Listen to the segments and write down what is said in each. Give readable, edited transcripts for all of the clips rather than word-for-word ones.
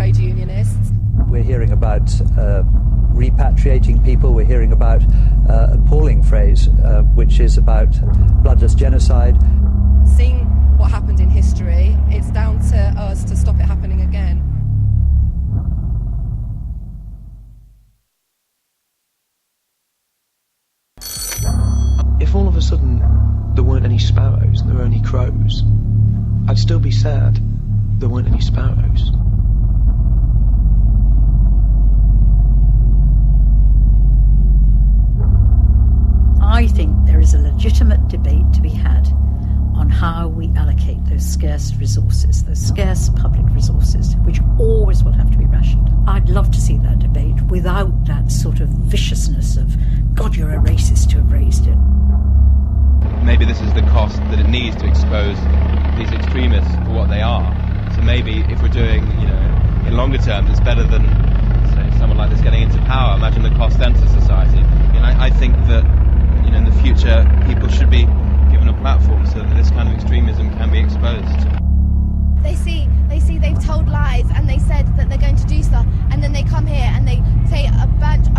trade unionists. We're hearing about repatriating people. We're hearing about appalling phrase, which is about bloodless genocide. Seeing what happened in history, it's down to us to stop it happening again. If all of a sudden there weren't any sparrows and there were only crows, I'd still be sad there weren't any sparrows. I think there is a legitimate debate to be had on how we allocate those scarce resources, those scarce public resources, which always will have to be rationed. I'd love to see that debate without that sort of viciousness of, God, you're a racist to have raised it. Maybe this is the cost that it needs to expose these extremists for what they are. So maybe if we're doing, in longer terms, it's better than, say, someone like this getting into power. Imagine the cost then to society. I think that, in the future, people should be given a platform so that this kind of extremism can be exposed. They see they've told lies and they said that they're going to do stuff, and then they come here and they say a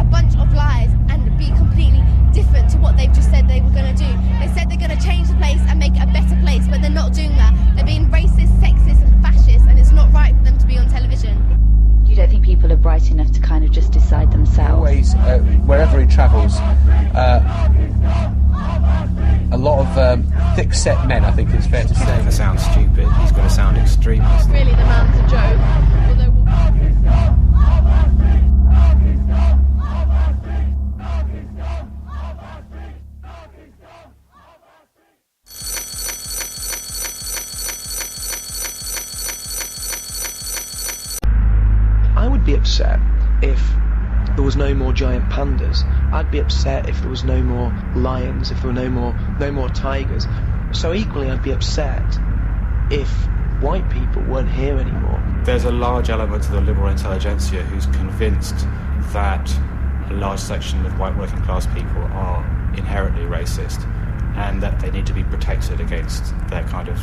bunch of lies and be completely different to what they've just said they were going to do. They said they're going to change the place and make it a better place, but they're not doing that. They're being racist, sexist and fascist, and it's not right for them to be on television. You don't think people are bright enough to kind of just decide themselves? Always, wherever he travels, a lot of thick-set men, I think it's fair to say. He's going to sound stupid, he's going to sound extremist. Really, the man's a joke. I would be upset if there was no more giant pandas. I'd be upset if there was no more lions, if there were no more tigers. So equally, I'd be upset if white people weren't here anymore. There's a large element of the liberal intelligentsia who's convinced that a large section of white working class people are inherently racist and that they need to be protected against their kind of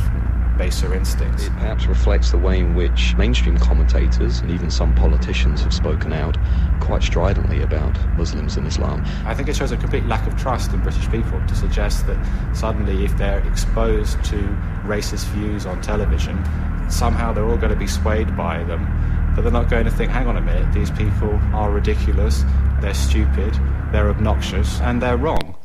baser instincts. It perhaps reflects the way in which mainstream commentators and even some politicians have spoken out quite stridently about Muslims and Islam. I think it shows a complete lack of trust in British people to suggest that suddenly if they're exposed to racist views on television, somehow they're all going to be swayed by them, but they're not going to think, hang on a minute, these people are ridiculous, they're stupid, they're obnoxious, and they're wrong.